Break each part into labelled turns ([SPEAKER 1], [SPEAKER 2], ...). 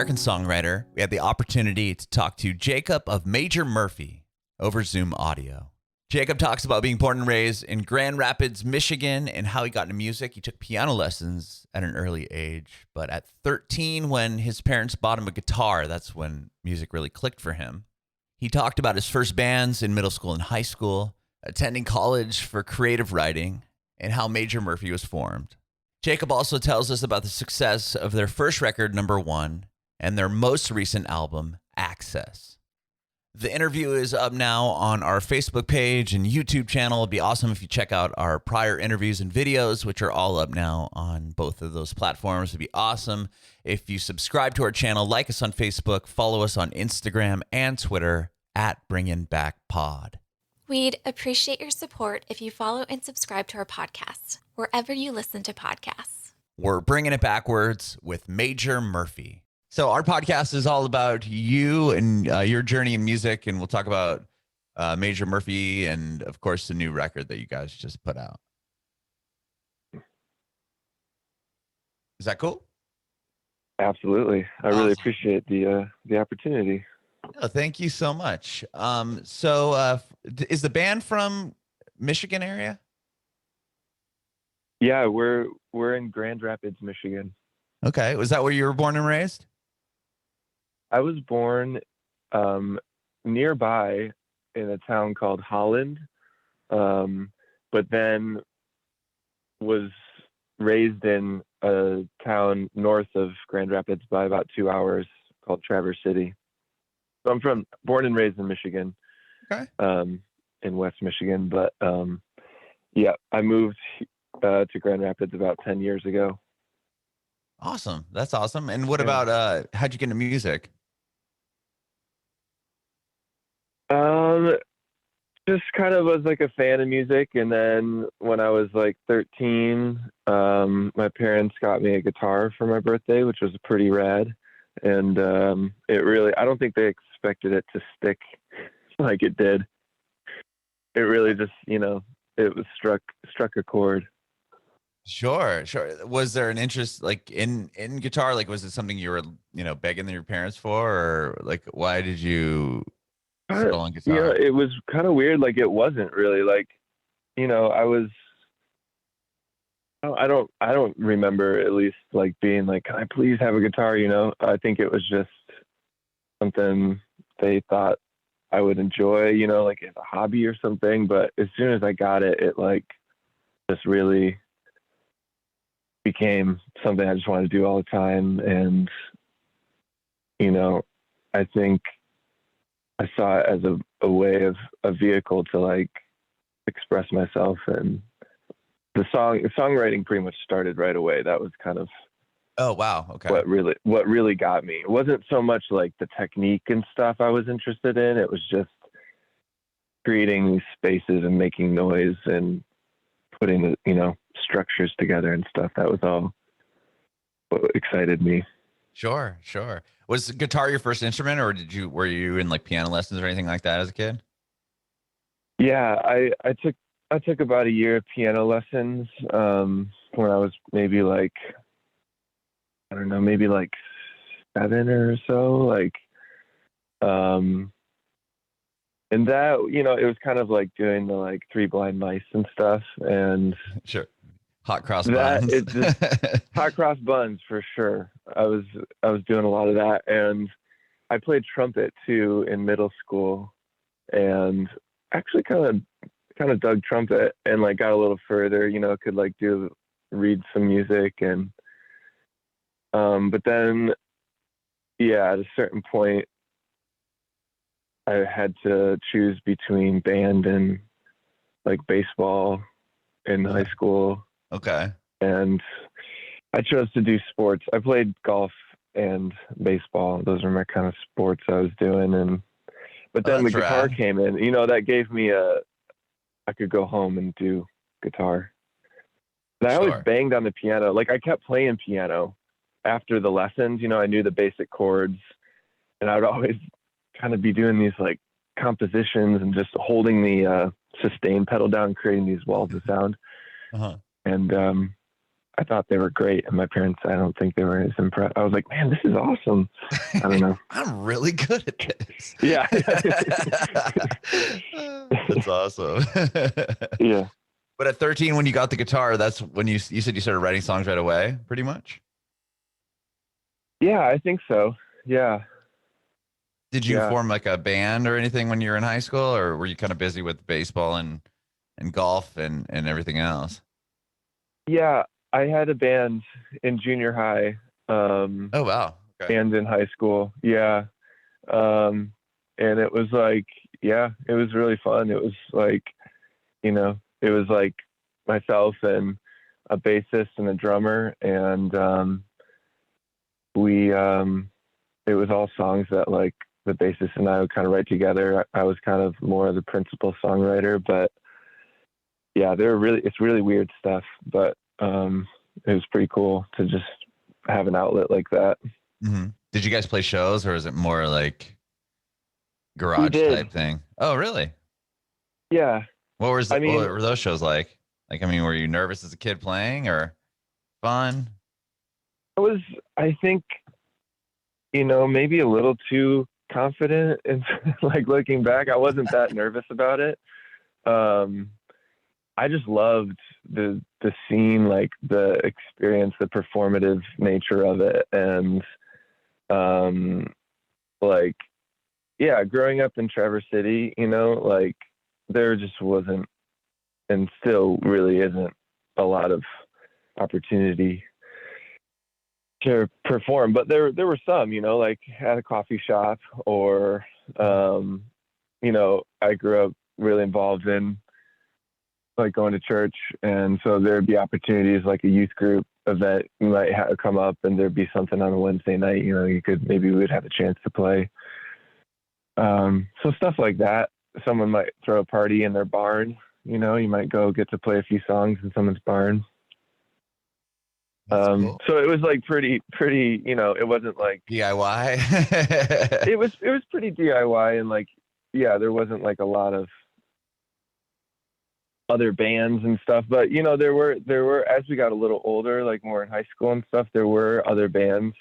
[SPEAKER 1] American songwriter, we had the opportunity to talk to Jacob of Major Murphy over Zoom audio. Jacob talks about being born and raised in Grand Rapids, Michigan, and how he got into music. He took piano lessons at an early age, but at 13, when his parents bought him a guitar, that's when music really clicked for him. He talked about his first bands in middle school and high school, attending college for creative writing, and how Major Murphy was formed. Jacob also tells us about the success of their first record, Number One, and their most recent album, Access. The interview is up now on our Facebook page and YouTube channel. It'd be awesome if you check out our prior interviews and videos, which are all up now on both of those platforms. It'd be awesome if you subscribe to our channel, like us on Facebook, follow us on Instagram and Twitter at BringingBackPod.
[SPEAKER 2] We'd appreciate your support if you follow and subscribe to our podcast, wherever you listen to podcasts.
[SPEAKER 1] We're bringing it backwards with Major Murphy. So our podcast is all about you and your journey in music, and we'll talk about Major Murphy and, of course, the new record that you guys just put out. Is that cool?
[SPEAKER 3] Absolutely. I really appreciate the opportunity.
[SPEAKER 1] Oh, thank you so much. So is the band from Michigan area?
[SPEAKER 3] Yeah, we're in Grand Rapids, Michigan.
[SPEAKER 1] Okay. Was that where you were born and raised?
[SPEAKER 3] I was born nearby in a town called Holland, but then was raised in a town north of Grand Rapids by about 2 hours called Traverse City. So I'm born and raised in Michigan,
[SPEAKER 1] okay,
[SPEAKER 3] in West Michigan. But yeah, I moved to Grand Rapids about 10 years ago.
[SPEAKER 1] Awesome. That's awesome. And what about, how'd you get into music?
[SPEAKER 3] Just kind of was like a fan of music. And then when I was like 13, my parents got me a guitar for my birthday, which was pretty rad. And it really, I don't think they expected it to stick like it did. It really just, it was struck a chord.
[SPEAKER 1] Sure. Was there an interest like in guitar? Like, was it something you were, begging your parents for, or like, why did you settle on guitar?
[SPEAKER 3] Yeah, it was kind of weird. Like, it wasn't really like, I don't remember at least like being like, can I please have a guitar? I think it was just something they thought I would enjoy, like as a hobby or something. But as soon as I got it, it like just really became something I just wanted to do all the time. And, I think I saw it as a way of a vehicle to like express myself, and the songwriting pretty much started right away. That was kind of,
[SPEAKER 1] oh, wow. Okay.
[SPEAKER 3] What really got me. It wasn't so much like the technique and stuff I was interested in. It was just creating these spaces and making noise and putting the, structures together and stuff. That was all what excited me.
[SPEAKER 1] Sure. Was guitar your first instrument, or were you in like piano lessons or anything like that as a kid?
[SPEAKER 3] Yeah, I took about a year of piano lessons when I was maybe like, I don't know, maybe like 7 or so, like, and that, it was kind of like doing the like Three Blind Mice and stuff. And
[SPEAKER 1] sure. Hot cross buns.
[SPEAKER 3] Hot cross buns for sure. I was doing a lot of that, and I played trumpet too in middle school, and actually kind of dug trumpet and like got a little further, could like read some music, and but then at a certain point I had to choose between band and like baseball in high school.
[SPEAKER 1] Okay.
[SPEAKER 3] And I chose to do sports. I played golf and baseball. Those are my kind of sports I was doing. But then the guitar came in, that gave me I could go home and do guitar. But I always banged on the piano. Like, I kept playing piano after the lessons. I knew the basic chords, and I would always kind of be doing these like compositions and just holding the sustain pedal down, creating these walls of sound.
[SPEAKER 1] Uh-huh.
[SPEAKER 3] And I thought they were great, and my parents, I don't think they were as impressed. I was like, man, this is awesome. I don't know.
[SPEAKER 1] I'm really good at this.
[SPEAKER 3] Yeah.
[SPEAKER 1] That's awesome.
[SPEAKER 3] Yeah.
[SPEAKER 1] But at 13, when you got the guitar, that's when you said you started writing songs right away, pretty much?
[SPEAKER 3] Yeah, I think so. Yeah.
[SPEAKER 1] Did you
[SPEAKER 3] Yeah.
[SPEAKER 1] form like a band or anything when you were in high school, or were you kind of busy with baseball and golf and everything else?
[SPEAKER 3] Yeah, I had a band in junior high.
[SPEAKER 1] Oh, wow. Okay.
[SPEAKER 3] And in high school. Yeah. And it was like, yeah, it was really fun. It was like, you know, it was like myself and a bassist and a drummer. And it was all songs that like the bassist and I would kind of write together. I was kind of more of the principal songwriter, but yeah, it's really weird stuff, but it was pretty cool to just have an outlet like that.
[SPEAKER 1] Mm-hmm. Did you guys play shows, or is it more like garage type thing? Oh, really?
[SPEAKER 3] Yeah.
[SPEAKER 1] What were those shows like? Like, I mean, were you nervous as a kid playing, or fun?
[SPEAKER 3] I think, maybe a little too confident, and like looking back, I wasn't that nervous about it. I just loved the scene, like the experience, the performative nature of it. And, like, yeah, growing up in Traverse City, like there just wasn't, and still really isn't, a lot of opportunity to perform, but there were some, like at a coffee shop, or, I grew up really involved in like going to church. And so there'd be opportunities like a youth group event might come up, and there'd be something on a Wednesday night, maybe we would have a chance to play. So stuff like that. Someone might throw a party in their barn, you might go get to play a few songs in someone's barn. Cool. So it was like pretty, it wasn't like
[SPEAKER 1] DIY.
[SPEAKER 3] it was pretty DIY, and like, yeah, there wasn't like a lot of other bands and stuff, but there were, as we got a little older, like more in high school and stuff, there were other bands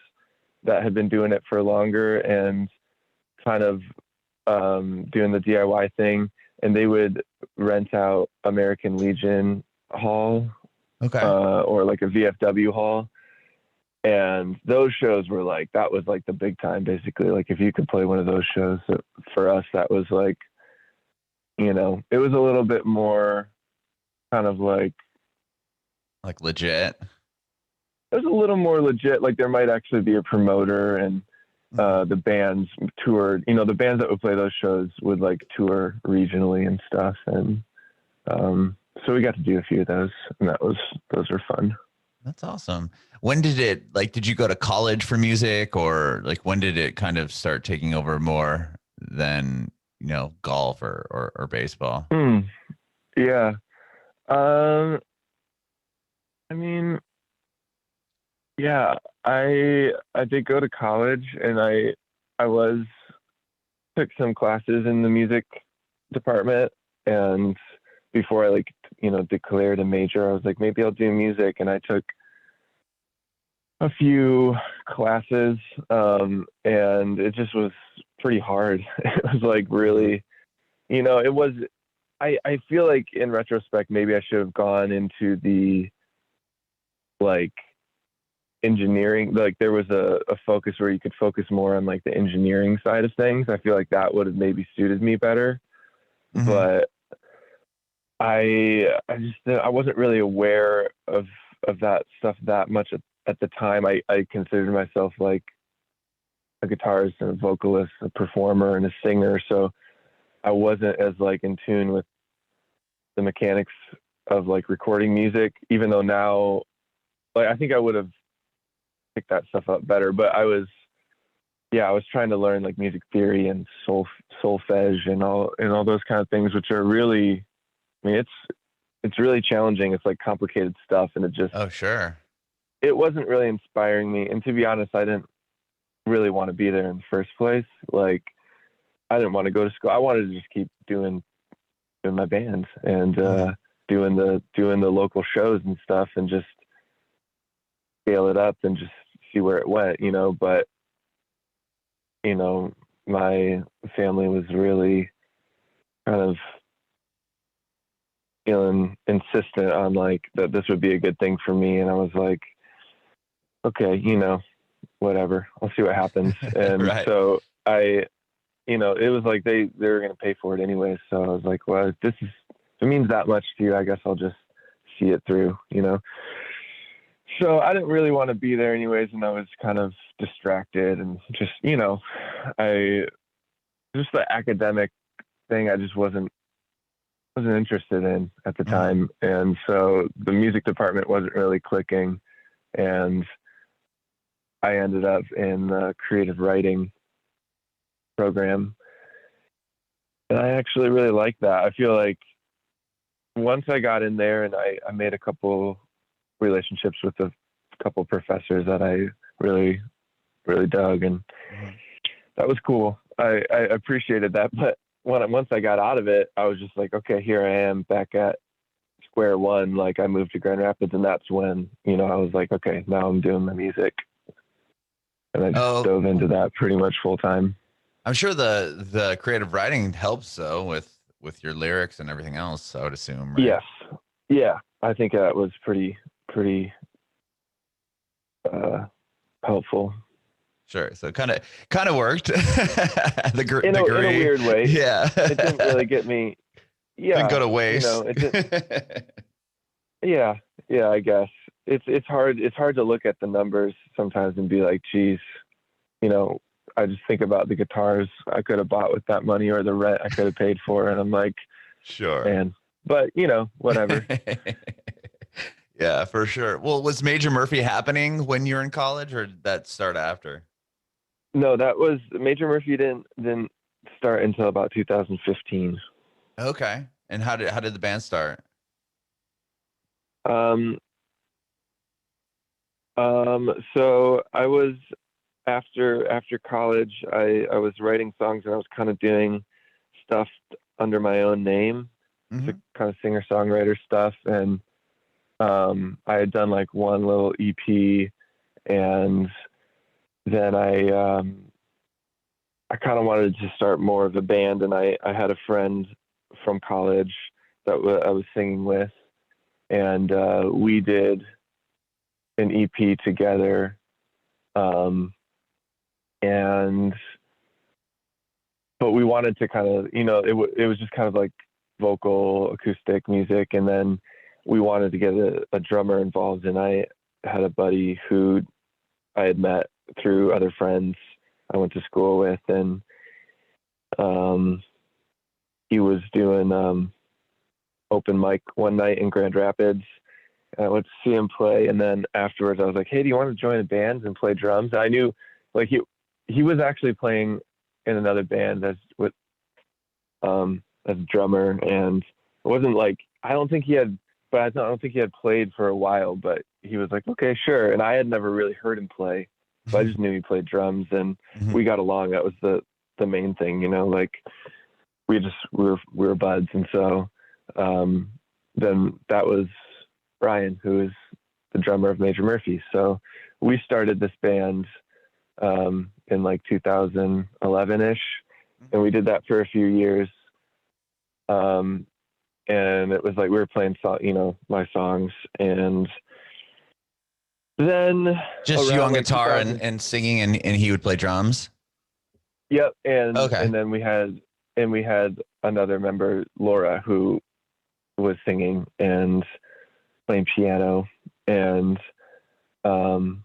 [SPEAKER 3] that had been doing it for longer and kind of doing the DIY thing, and they would rent out American Legion Hall,
[SPEAKER 1] okay,
[SPEAKER 3] or like a VFW hall, and those shows were like, that was like the big time, basically. Like if you could play one of those shows, for us, that was like, it was a little bit more kind of like
[SPEAKER 1] legit.
[SPEAKER 3] It was a little more legit. Like there might actually be a promoter, and the bands toured, the bands that would play those shows would like tour regionally and stuff. And so we got to do a few of those, and those were fun.
[SPEAKER 1] That's awesome. When did you go to college for music, or like when did it kind of start taking over more than, golf or baseball?
[SPEAKER 3] Yeah. I mean, yeah, I did go to college, and I took some classes in the music department, and before I declared a major, I was like, maybe I'll do music. And I took a few classes, and it just was pretty hard. It was like really, it was, I feel like in retrospect, maybe I should have gone into the like engineering. Like there was a focus where you could focus more on like the engineering side of things. I feel like that would have maybe suited me better. Mm-hmm. But I wasn't really aware of that stuff that much at the time. I considered myself like a guitarist and a vocalist, a performer and a singer. So I wasn't as like in tune with the mechanics of like recording music, even though now, like, I think I would have picked that stuff up better, but I was trying to learn like music theory and solfege and all those kind of things, which are really, I mean, it's really challenging. It's like complicated stuff, and it just,
[SPEAKER 1] oh, sure.
[SPEAKER 3] It wasn't really inspiring me. And to be honest, I didn't really want to be there in the first place. Like, I didn't want to go to school. I wanted to just keep doing my bands and doing the local shows and stuff, and just scale it up and just see where it went, but, my family was really kind of feeling insistent on like that this would be a good thing for me. And I was like, okay, whatever, I'll see what happens. And
[SPEAKER 1] Right.
[SPEAKER 3] so it was like they were going to pay for it anyway. So I was like, well, if it means that much to you, I guess I'll just see it through, So I didn't really want to be there anyways. And I was kind of distracted and just, just the academic thing, I just wasn't interested in at the time. And so the music department wasn't really clicking. And I ended up in the creative writing program. And I actually really liked that. I feel like once I got in there and I made a couple relationships with a couple professors that I really, really dug. And that was cool. I appreciated that. But once I got out of it, I was just like, okay, here I am back at square one. Like I moved to Grand Rapids, and that's when, I was like, okay, now I'm doing my music. And I just dove into that pretty much full time.
[SPEAKER 1] I'm sure the creative writing helps though with your lyrics and everything else, I would assume, right?
[SPEAKER 3] Yes. Yeah. I think that was pretty helpful.
[SPEAKER 1] Sure. So kind of worked.
[SPEAKER 3] In a weird way.
[SPEAKER 1] Yeah.
[SPEAKER 3] It didn't really get me. Yeah.
[SPEAKER 1] Didn't go to waste.
[SPEAKER 3] It didn't, yeah. Yeah. I guess it's hard. It's hard to look at the numbers sometimes and be like, geez, I just think about the guitars I could have bought with that money or the rent I could have paid for. And I'm like,
[SPEAKER 1] sure.
[SPEAKER 3] Man, but whatever.
[SPEAKER 1] Yeah, for sure. Well, was Major Murphy happening when you were in college, or did that start after?
[SPEAKER 3] No, that was Major Murphy didn't start until about 2015.
[SPEAKER 1] Okay. And how did the band start?
[SPEAKER 3] So I was after college, I was writing songs and I was kind of doing stuff under my own name, so kind of singer-songwriter stuff. And I had done like one little EP, and then I kind of wanted to start more of a band. And I had a friend from college that I was singing with, and we did an EP together. But we wanted to kind of, it was just kind of like vocal acoustic music. And then we wanted to get a drummer involved. And I had a buddy who I had met through other friends I went to school with. And he was doing open mic one night in Grand Rapids. And I went to see him play. And then afterwards I was like, hey, do you want to join a band and play drums? And I knew like he was actually playing in another band as a drummer, and it wasn't like, I don't think he had played for a while, but he was like, okay, sure. And I had never really heard him play, but I just knew he played drums, and we got along. That was the main thing, like we were buds. And so then that was Brian, who is the drummer of Major Murphy. So we started this band in like 2011-ish, and we did that for a few years. And it was like we were playing my songs, and then
[SPEAKER 1] just you on guitar and singing, and he would play drums.
[SPEAKER 3] Yep. And and then we had another member, Laura, who was singing and playing piano. And so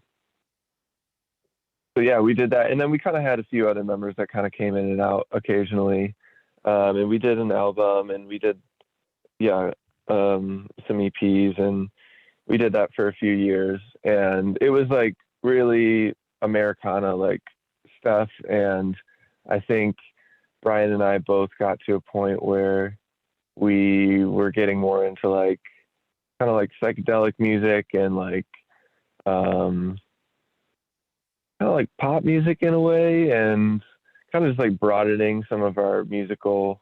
[SPEAKER 3] yeah, we did that. And then we kind of had a few other members that kind of came in and out occasionally. And we did an album, and we did, some EPs, and we did that for a few years. And it was like really Americana like stuff. And I think Brian and I both got to a point where we were getting more into like kind of like psychedelic music and like kind of like pop music in a way, and kind of just like broadening some of our musical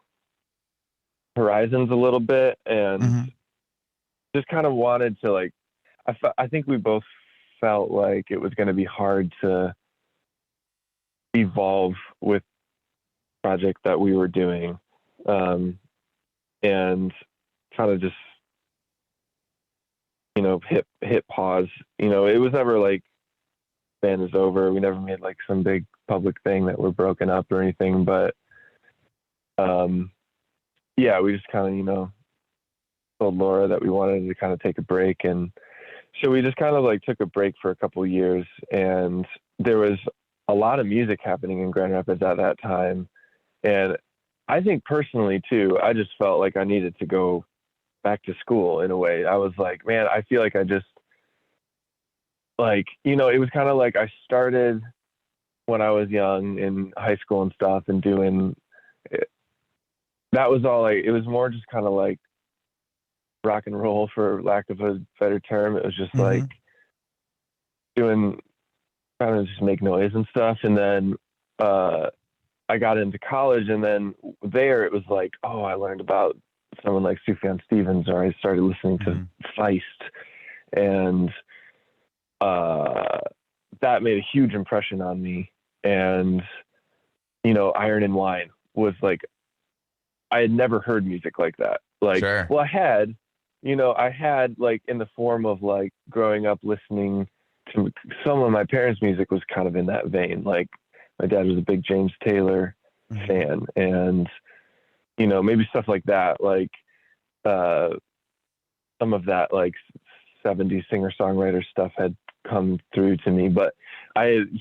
[SPEAKER 3] horizons a little bit, and just kind of wanted to like, I think we both felt like it was going to be hard to evolve with the project that we were doing, and kind of just, you know, hit pause. You know, it was never like band is over. We never made like some big public thing that we're broken up or anything, but yeah, we just kind of, you know, told Laura that we wanted to kind of take a break, and so we just kind of like took a break for a couple of years. And there was a lot of music happening in Grand Rapids at that time, and I think personally too, I just felt like I needed to go back to school in a way. I was like, man, I feel like I just, like, you know, it was kind of like I started when I was young in high school and stuff, and doing it. That was all like, it was more just kind of like rock and roll, for lack of a better term. It was just like doing, kind of just make noise and stuff. And then I got into college, and then there it was like, oh, I learned about someone like Sufjan Stevens, or I started listening to Feist, and that made a huge impression on me. And, you know, Iron and Wine was like, I had never heard music like that. Like,
[SPEAKER 1] Sure.
[SPEAKER 3] Well, I had like, in the form of like growing up listening to some of my parents' music was kind of in that vein. Like, my dad was a big James Taylor fan, and, you know, maybe stuff like that, like some of that like 70s singer-songwriter stuff had come through to me, but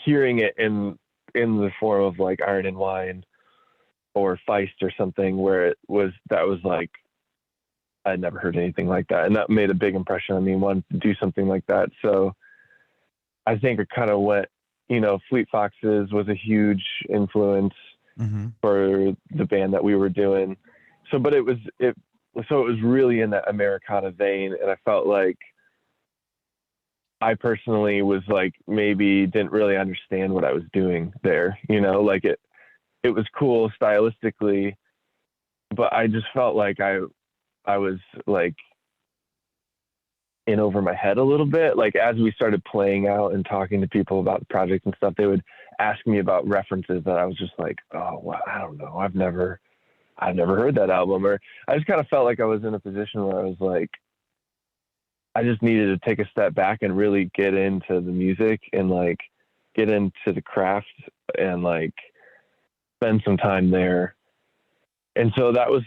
[SPEAKER 3] hearing it in the form of like Iron and Wine or Feist or something, where that was like, I'd never heard anything like that, and that made a big impression on me. Wanted to do something like that, so I think it kind of went, you know, Fleet Foxes was a huge influence for the band that we were doing. So, but it was really in that Americana vein, and I felt like I personally was like, maybe didn't really understand what I was doing there, you know, like it was cool stylistically, but I just felt like I was like in over my head a little bit. Like, as we started playing out and talking to people about the project and stuff, they would ask me about references that I was just like, oh, well, I don't know. I've never heard that album. Or I just kind of felt like I was in a position where I was like, I just needed to take a step back and really get into the music and like get into the craft and like spend some time there. And so that was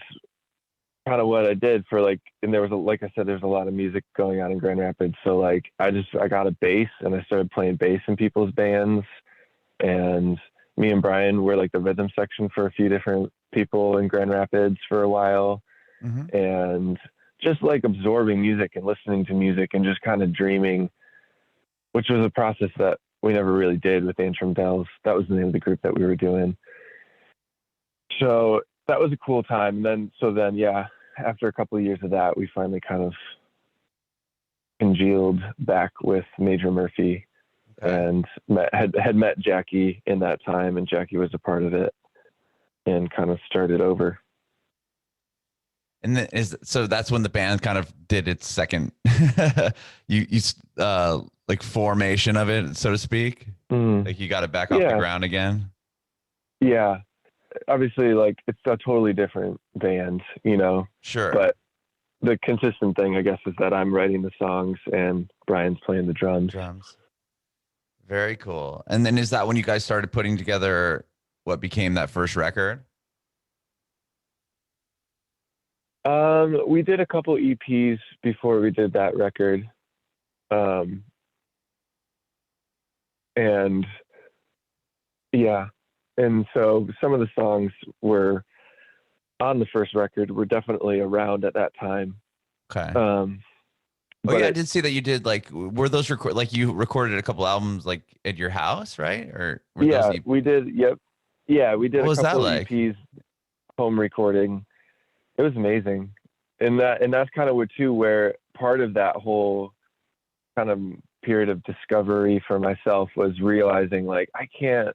[SPEAKER 3] kind of what I did for like, and there was like I said, there's a lot of music going on in Grand Rapids. So like, I got a bass, and I started playing bass in people's bands. And me and Brian were like the rhythm section for a few different people in Grand Rapids for a while. And just like absorbing music and listening to music and just kind of dreaming, which was a process that we never really did with Antrim Bells. That was the name of the group that we were doing. So that was a cool time. And then, yeah, after a couple of years of that, we finally kind of congealed back with Major Murphy, and had met Jacki in that time, and Jacki was a part of it, and kind of started over.
[SPEAKER 1] And so that's when the band kind of did its second, like formation of it, so to speak. Like, you got it back off the ground again. Yeah.
[SPEAKER 3] Obviously, like, it's a totally different band, you know.
[SPEAKER 1] Sure.
[SPEAKER 3] But the consistent thing, I guess, is that I'm writing the songs and Brian's playing the drums.
[SPEAKER 1] Very cool. And then is that when you guys started putting together what became that first record?
[SPEAKER 3] We did a couple EPs before we did that record. And yeah. And so some of the songs were on the first record were definitely around at that time.
[SPEAKER 1] Okay. I did see that you did, like, were those like you recorded a couple albums like at your house, right? Or
[SPEAKER 3] we did. Yep. Yeah, we did
[SPEAKER 1] what
[SPEAKER 3] a couple of EPs, home recording. It was amazing. And that's kind of where part of that whole kind of period of discovery for myself was realizing, like, I can't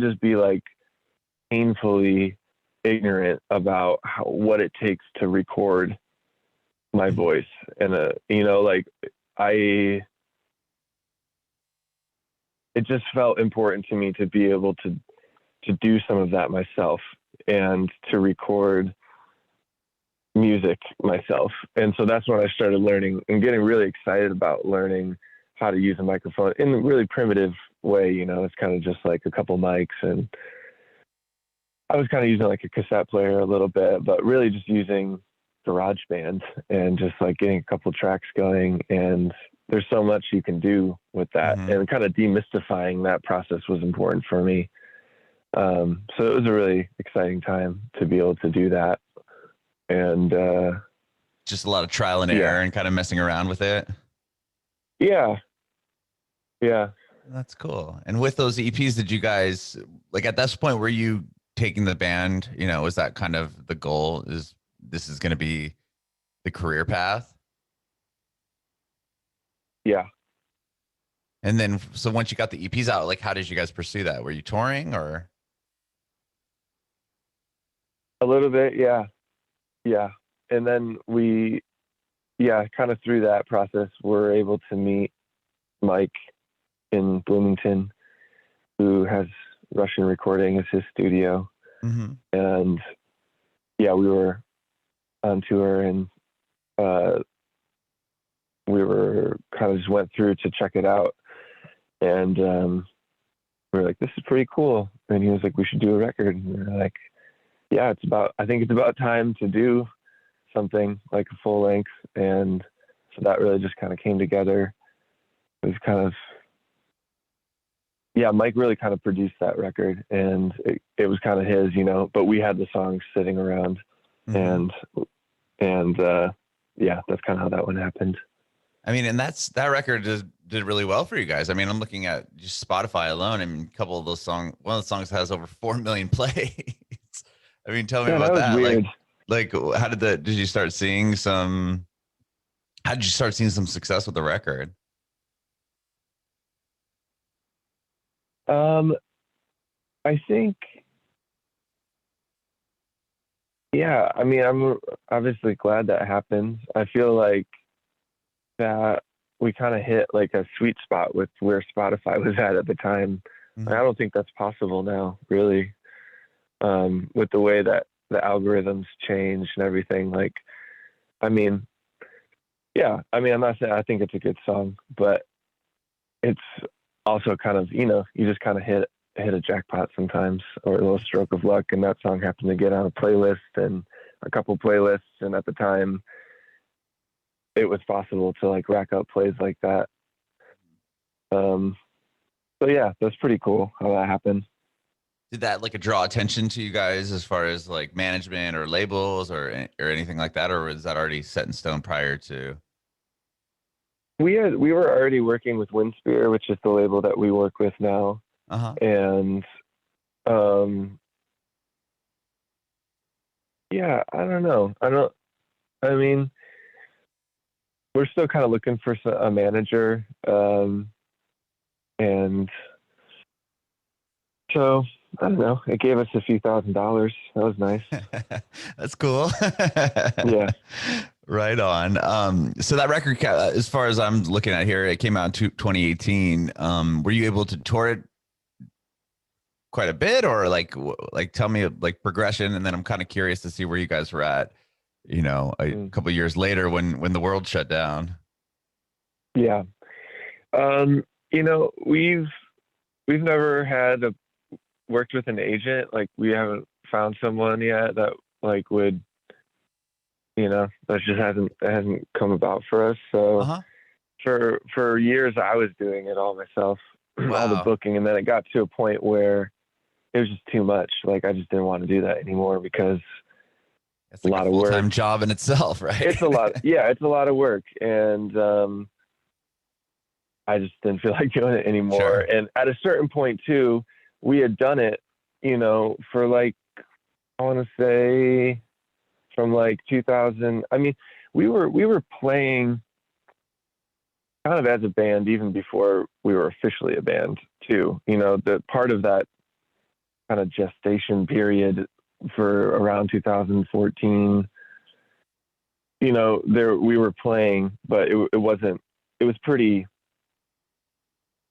[SPEAKER 3] just be like painfully ignorant about what it takes to record my voice. And, you know, like, I it just felt important to me to be able to do some of that myself and to record music myself. And so that's when I started learning and getting really excited about learning how to use a microphone in a really primitive way. You know, it's kind of just like a couple mics, and I was kind of using like a cassette player a little bit, but really just using GarageBand and just like getting a couple tracks going. And there's so much you can do with that, and kind of demystifying that process was important for me. So it was a really exciting time to be able to do that. And
[SPEAKER 1] just a lot of trial and error and kind of messing around with it.
[SPEAKER 3] Yeah.
[SPEAKER 1] That's cool. And with those EPs, did you guys, like at this point, were you taking the band, you know, was that kind of the goal, is this is going to be the career path?
[SPEAKER 3] Yeah.
[SPEAKER 1] And then, so once you got the EPs out, like, how did you guys pursue that? Were you touring or?
[SPEAKER 3] A little bit. Yeah. And then we, kind of through that process, we're able to meet Mike in Bloomington, who has Russian Recording as his studio. And we were on tour, and we were kind of just went through to check it out. And we were like, this is pretty cool. And he was like, we should do a record. And we were like, yeah, I think it's about time to do something like a full length. And so that really just kind of came together. It was kind of, Mike really kind of produced that record, and it was kind of his, you know, but we had the songs sitting around, and that's kind of how that one happened.
[SPEAKER 1] I mean, and that record did really well for you guys. I mean, I'm looking at just Spotify alone, and a couple of those songs, one of the songs has over 4 million plays. I mean, tell me about that.
[SPEAKER 3] Weird.
[SPEAKER 1] Like, how did you start seeing some success with the record?
[SPEAKER 3] I think, I mean, I'm obviously glad that happened. I feel like that we kind of hit like a sweet spot with where Spotify was at the time. I don't think that's possible now, really, with the way that the algorithms change and everything. Like, I mean, I'm not saying I think it's a good song, but it's also kind of, you know, you just kind of hit a jackpot sometimes, or a little stroke of luck, and that song happened to get on a playlist and a couple playlists, and at the time it was possible to like rack up plays like that. So that's pretty cool how that happened.
[SPEAKER 1] Did that like draw attention to you guys as far as like management or labels or anything like that, or was that already set in stone prior to?
[SPEAKER 3] We were already working with Winspear, which is the label that we work with now. And I don't know. I mean, we're still kind of looking for a manager. And so I don't know. It gave us a few $1,000s. That was nice.
[SPEAKER 1] That's cool.
[SPEAKER 3] Yeah.
[SPEAKER 1] Right on. So that record, as far as I'm looking at here, it came out in 2018. Were you able to tour it quite a bit, or like tell me like progression? And then I'm kind of curious to see where you guys were at, you know, a couple of years later when the world shut down.
[SPEAKER 3] Yeah. You know, we've never worked with an agent. Like, we haven't found someone yet that like would, you know, that just hasn't come about for us. So for years I was doing it all myself, all the booking. And then it got to a point where it was just too much. Like, I just didn't want to do that anymore, because
[SPEAKER 1] it's like a lot of work. Full-time job in itself, right?
[SPEAKER 3] It's a lot. Yeah, it's a lot of work. And I just didn't feel like doing it anymore. Sure. And at a certain point too, we had done it, you know, for like, I want to say from like 2000. I mean, we were playing kind of as a band even before we were officially a band too. You know, the part of that kind of gestation period for around 2014, you know, we were playing, but it was pretty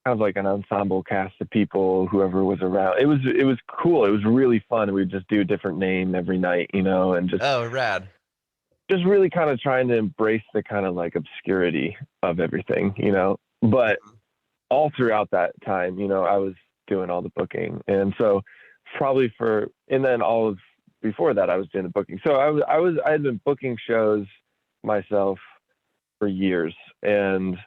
[SPEAKER 3] kind of like an ensemble cast of people, whoever was around. It was cool. It was really fun. We'd just do a different name every night, you know, and just
[SPEAKER 1] rad.
[SPEAKER 3] Just really kind of trying to embrace the kind of like obscurity of everything, you know. But all throughout that time, you know, I was doing all the booking, and so probably and then all of before that, I was doing the booking. So I had been booking shows myself for years, and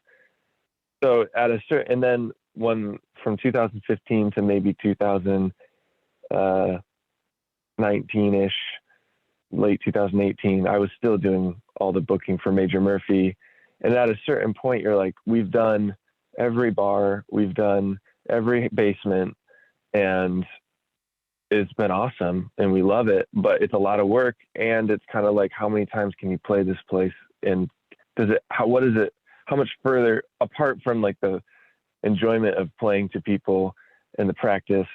[SPEAKER 3] so and then from 2015 to maybe 2019-ish, late 2018, I was still doing all the booking for Major Murphy. And at a certain point, you're like, we've done every bar, we've done every basement, and it's been awesome and we love it, but it's a lot of work. And it's kind of like, how many times can you play this place? And how much further apart from like the enjoyment of playing to people and the practice,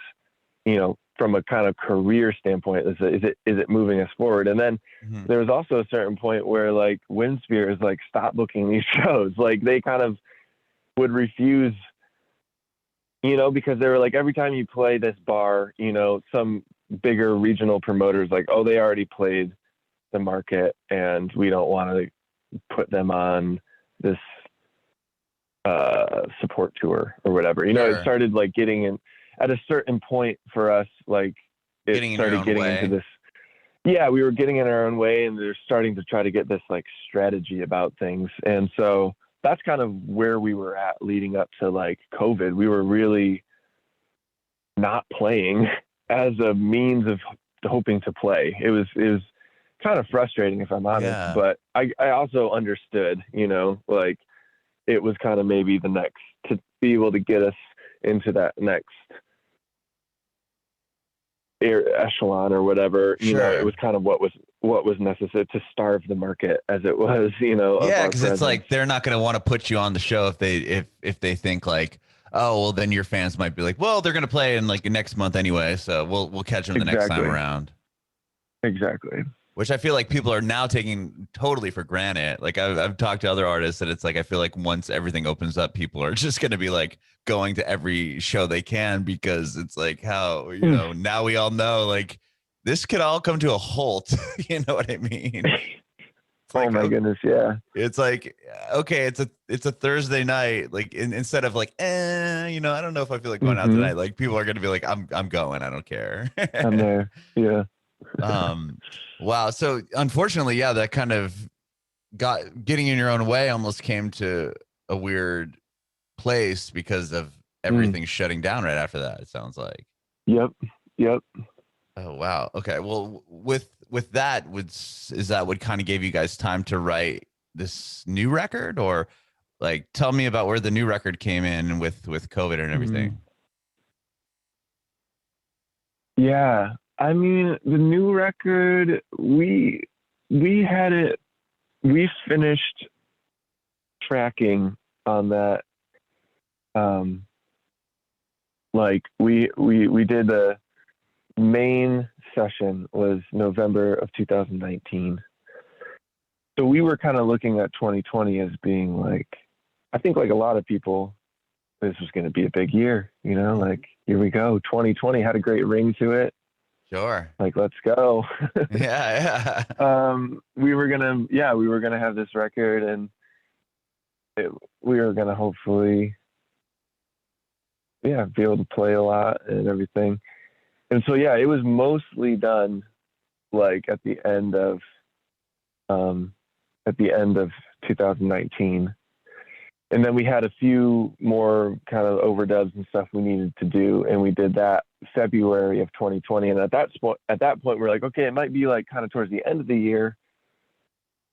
[SPEAKER 3] you know, from a kind of career standpoint, is it moving us forward? And then there was also a certain point where like Winspear is like, stop booking these shows. Like they kind of would refuse, you know, because they were like, every time you play this bar, you know, some bigger regional promoters like, oh, they already played the market and we don't want to put them on this support tour or whatever. You know, it started like getting in at a certain into this. Yeah, we were getting in our own way, and they're starting to try to get this like strategy about things. And so that's kind of where we were at leading up to like COVID. We were really not playing as a means of hoping to play. It was kind of frustrating, if I'm honest, but I also understood, you know, like it was kind of maybe the next to be able to get us into that next echelon or whatever, you know, it was kind of what was necessary to starve the market as it was, you know.
[SPEAKER 1] Yeah, because it's like they're not going to want to put you on the show if they think like, oh, well, then your fans might be like, well, they're going to play in like next month anyway, so we'll catch them the next time around.
[SPEAKER 3] Exactly.
[SPEAKER 1] Which I feel like people are now taking totally for granted. Like I've talked to other artists that it's like, I feel like once everything opens up, people are just going to be like going to every show they can, because it's like how, you know, now we all know like this could all come to a halt. You know what I mean?
[SPEAKER 3] Oh my goodness. Yeah.
[SPEAKER 1] It's like, okay, it's a Thursday night. Like instead of like, you know, I don't know if I feel like going out tonight. Like people are going to be like, I'm going, I don't care.
[SPEAKER 3] I'm there. Yeah.
[SPEAKER 1] Wow. So unfortunately, yeah, that kind of getting in your own way almost came to a weird place because of everything shutting down right after that. It sounds like.
[SPEAKER 3] Yep.
[SPEAKER 1] Oh, wow. Okay. Well, with that, is that what kind of gave you guys time to write this new record, or like, tell me about where the new record came in with COVID and everything.
[SPEAKER 3] Yeah. I mean, the new record, we finished tracking on that. Like we did the main session was November of 2019. So we were kind of looking at 2020 as being like, I think like a lot of people, this was going to be a big year, you know, like here we go. 2020 had a great ring to it.
[SPEAKER 1] Sure.
[SPEAKER 3] Like, let's go.
[SPEAKER 1] Yeah.
[SPEAKER 3] We were gonna have this record, and we were gonna hopefully, be able to play a lot and everything. And so, it was mostly done like at the end of 2019. And then we had a few more kind of overdubs and stuff we needed to do, and we did that February of 2020. And at that point, we're like, okay, it might be like kind of towards the end of the year,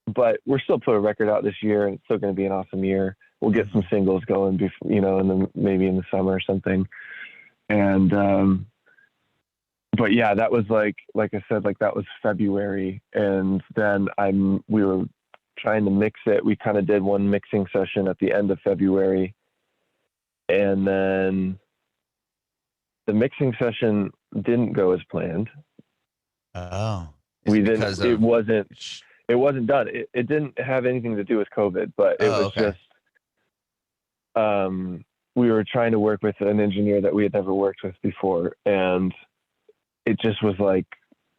[SPEAKER 3] but we're still put a record out this year, and it's still going to be an awesome year. We'll get some singles going, before, you know, and then maybe in the summer or something. And but yeah, that was like I said, like that was February, and then we were trying to mix it. We kind of did one mixing session at the end of February, and then the mixing session didn't go as planned.
[SPEAKER 1] Oh,
[SPEAKER 3] it wasn't done. It didn't have anything to do with COVID, but it was just we were trying to work with an engineer that we had never worked with before, and it just was like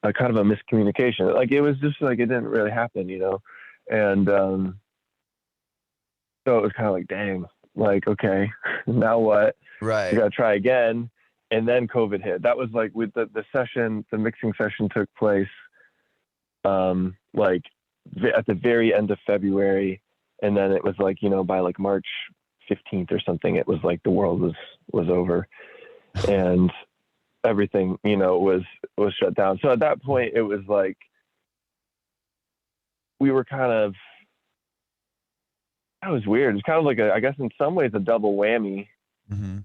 [SPEAKER 3] a kind of a miscommunication. Like it was just like it didn't really happen, you know. And so it was kind of like, dang, like okay, now what?
[SPEAKER 1] Right.
[SPEAKER 3] We got to try again. And then COVID hit. That was like with the session, the mixing session took place like at the very end of February. And then it was like, you know, by like March 15th or something, it was like the world was over and everything, you know, was shut down. So at that point it was like, we were kind of, that was weird. It's kind of like I guess in some ways a double whammy.
[SPEAKER 1] Mm-hmm.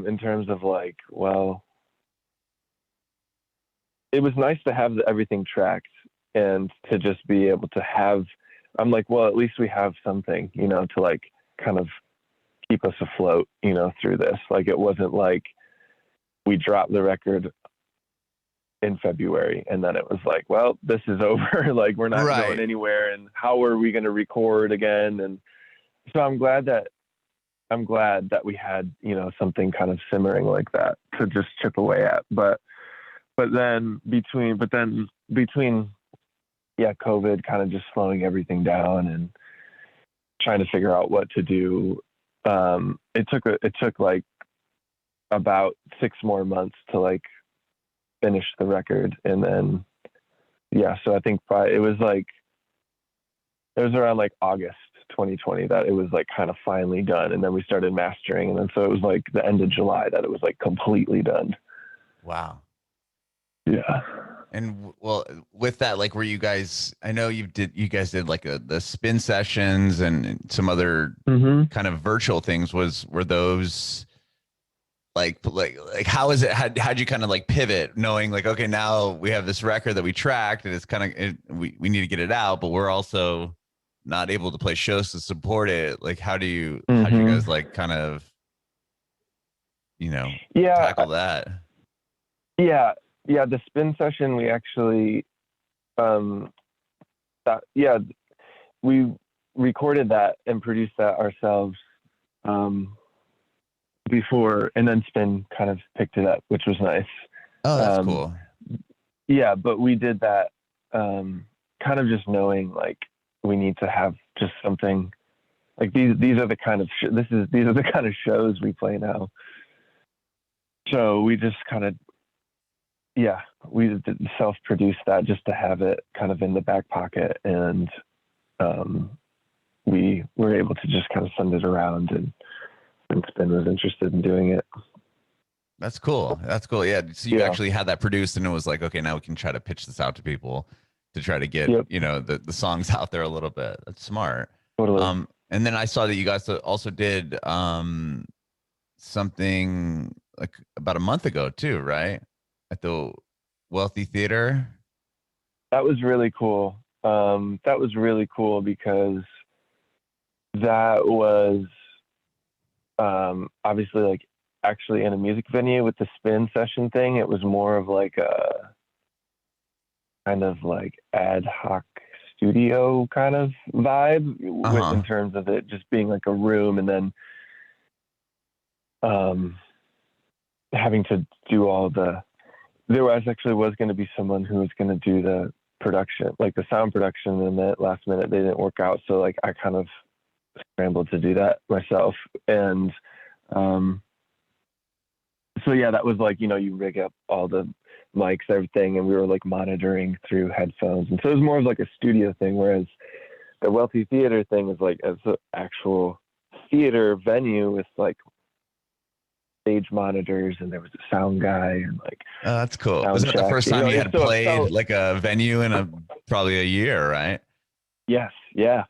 [SPEAKER 3] In terms of like, well, it was nice to have everything tracked and to just be able to have, I'm like, well, at least we have something, you know, to like kind of keep us afloat, you know, through this. Like, it wasn't like we dropped the record in February and then it was like, well, this is over. Like, we're not going anywhere. And how are we going to record again? And so I'm glad that we had, you know, something kind of simmering like that to just chip away at. But then between, yeah, COVID kind of just slowing everything down and trying to figure out what to do. It took like about 6 more months to like finish the record. And then, yeah, so I think it was around like August 2020 that it was like kind of finally done, and then we started mastering, and then so it was like the end of July that it was like completely done.
[SPEAKER 1] Wow.
[SPEAKER 3] Yeah.
[SPEAKER 1] And well, with that, like, were you guys? I know you guys did like the spin sessions and some other kind of virtual things. Were those like how is it? How'd you kind of like pivot, knowing like, okay, now we have this record that we tracked, and it's kind of we need to get it out, but we're also not able to play shows to support it. Like, how do you guys like kind of, you know, tackle that?
[SPEAKER 3] Yeah. The spin session, we actually, we recorded that and produced that ourselves, before, and then spin kind of picked it up, which was nice.
[SPEAKER 1] Oh, that's cool.
[SPEAKER 3] Yeah. But we did that, kind of just knowing like, we need to have just something like these are the kind of these are the kind of shows we play now. So we just kind of, we self-produced that just to have it kind of in the back pocket, and we were able to just kind of send it around, and Spin was interested in doing it.
[SPEAKER 1] That's cool. Yeah. So you actually had that produced, and it was like, okay, now we can try to pitch this out to people to try to get, you know, the songs out there a little bit. That's smart.
[SPEAKER 3] Totally.
[SPEAKER 1] And then I saw that you guys also did something like about a month ago too, right? At the Wealthy Theater.
[SPEAKER 3] That was really cool. That was really cool because that was obviously like actually in a music venue. With the spin session thing, it was more of like a kind of like ad hoc studio kind of vibe in terms of it just being like a room, and then having to do all there was going to be someone who was going to do the production, like the sound production, and then last minute they didn't work out. So like I kind of scrambled to do that myself. And so yeah, that was like, you know, you rig up all the mics, everything, and we were like monitoring through headphones. And so it was more of like a studio thing, whereas the Wealthy Theater thing is like as an actual theater venue with like stage monitors, and there was a sound guy, and like
[SPEAKER 1] that's cool. Was that the first time you had played like a venue in probably a year, right?
[SPEAKER 3] Yes. Yeah.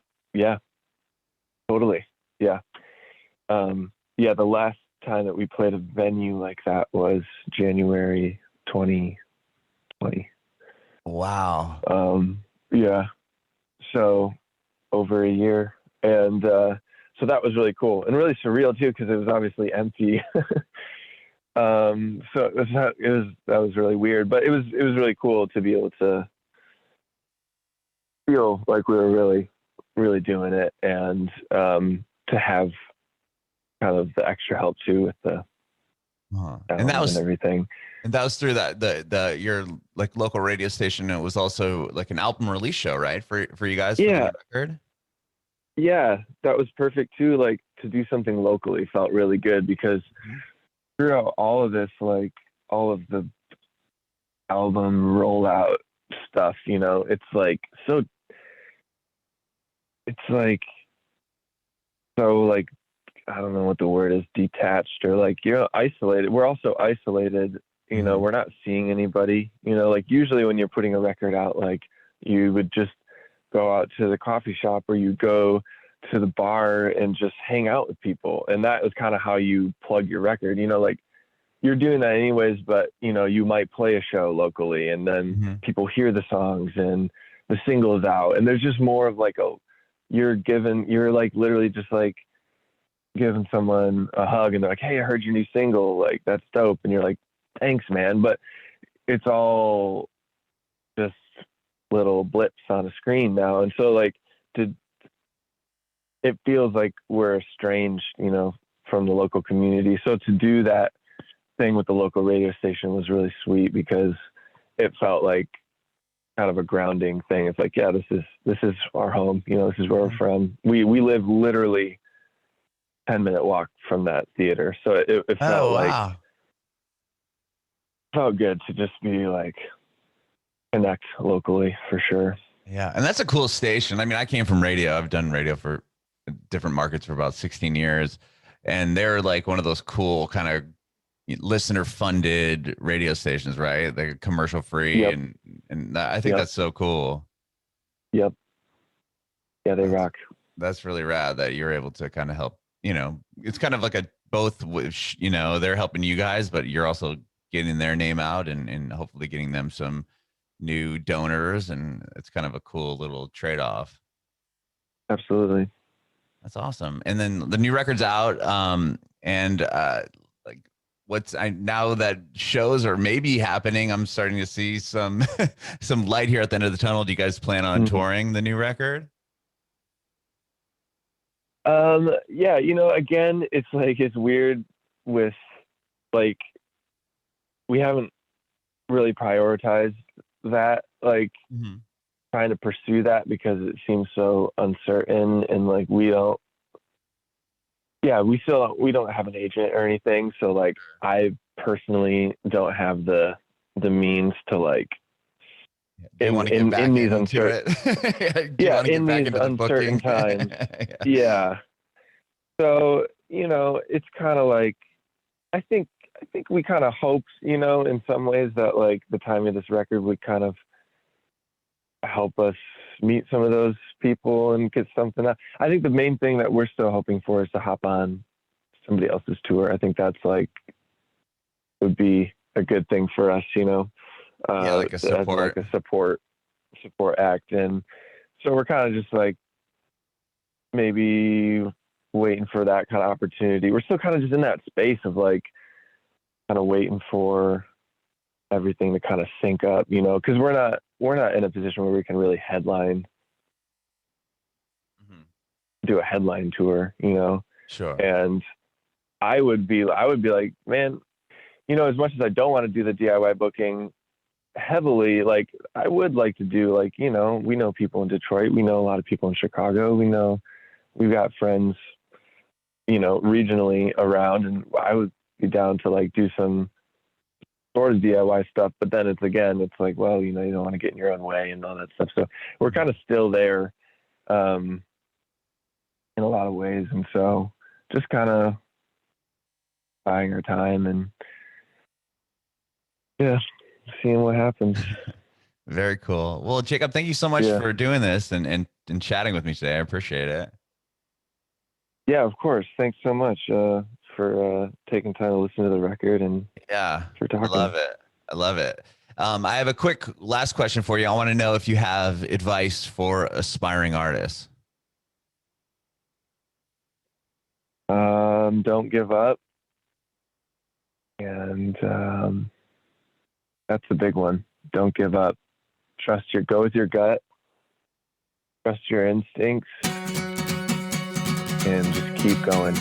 [SPEAKER 3] Totally. Yeah. The last time that we played a venue like that was January 2020.
[SPEAKER 1] Wow.
[SPEAKER 3] Yeah. So over a year. And so that was really cool and really surreal too, because it was obviously empty. So that was really weird, but it was really cool to be able to feel like we were really, really doing it, and to have kind of the extra help too with the
[SPEAKER 1] and that was
[SPEAKER 3] and everything.
[SPEAKER 1] And that was through the your like local radio station. It was also like an album release show, right? For you guys for the new record.
[SPEAKER 3] Yeah, that was perfect too. Like to do something locally felt really good because throughout all of this, like all of the album rollout stuff, you know, it's like so I don't know what the word is, detached or like, you know, isolated. We're also isolated, you know, we're not seeing anybody, you know, like usually when you're putting a record out, like you would just go out to the coffee shop or you go to the bar and just hang out with people. And that was kind of how you plug your record, you know, like you're doing that anyways, but you know, you might play a show locally and then people hear the songs and the single's out. And there's just more of like, you're like literally just like giving someone a hug and they're like, hey, I heard your new single. Like, that's dope. And you're like, thanks, man. But it's all just little blips on a screen now. And so like it feels like we're estranged, you know, from the local community. So to do that thing with the local radio station was really sweet because it felt like kind of a grounding thing. It's like, yeah, this is our home, you know, this is where we're from. We live literally 10-minute walk from that theater. So it felt felt good to just be like connect locally for sure.
[SPEAKER 1] Yeah. And that's a cool station. I mean, I came from radio. I've done radio for different markets for about 16 years. And they're like one of those cool kind of listener funded radio stations, right? They're commercial free. And I think that's so cool.
[SPEAKER 3] Yep. Yeah, they rock.
[SPEAKER 1] That's really rad that you're able to kind of help, you know, it's kind of like a both, you know, they're helping you guys, but you're also getting their name out and hopefully getting them some new donors. And it's kind of a cool little trade-off.
[SPEAKER 3] Absolutely.
[SPEAKER 1] That's awesome. And then the new record's out. Like now that shows are maybe happening, I'm starting to see some light here at the end of the tunnel. Do you guys plan on touring the new record?
[SPEAKER 3] Yeah, you know, again, it's like, it's weird with like, we haven't really prioritized that, like trying to pursue that because it seems so uncertain and like we don't have an agent or anything. So like, I personally don't have the means to like,
[SPEAKER 1] in these uncertain
[SPEAKER 3] times. Yeah. So, you know, it's kind of like, I think we kind of hoped, you know, in some ways that like the timing of this record would kind of help us meet some of those people and get something out. I think the main thing that we're still hoping for is to hop on somebody else's tour. I think that's like, would be a good thing for us, you know,
[SPEAKER 1] like a support
[SPEAKER 3] act. And so we're kind of just like maybe waiting for that kind of opportunity. We're still kind of just in that space of like kind of waiting for everything to kind of sync up, you know, because we're not in a position where we can really do a headline tour, you know.
[SPEAKER 1] Sure.
[SPEAKER 3] And I would be like, man, you know, as much as I don't want to do the DIY booking heavily, like I would like to do, like, you know, we know people in Detroit, we know a lot of people in Chicago, we've got friends, you know, regionally around, and I would be down to like do some sort of DIY stuff. But then it's like, well, you know, you don't want to get in your own way and all that stuff. So we're kind of still there in a lot of ways. And so just kind of buying our time and seeing what happens.
[SPEAKER 1] Very cool. Well, Jacob, thank you so much for doing this and chatting with me today. I appreciate it.
[SPEAKER 3] Yeah, of course. Thanks so much for taking time to listen to the record and for talking.
[SPEAKER 1] I love it. I have a quick last question for you. I want to know if you have advice for aspiring artists.
[SPEAKER 3] Don't give up. And that's the big one. Don't give up. Go with your gut. Trust your instincts. And just keep going.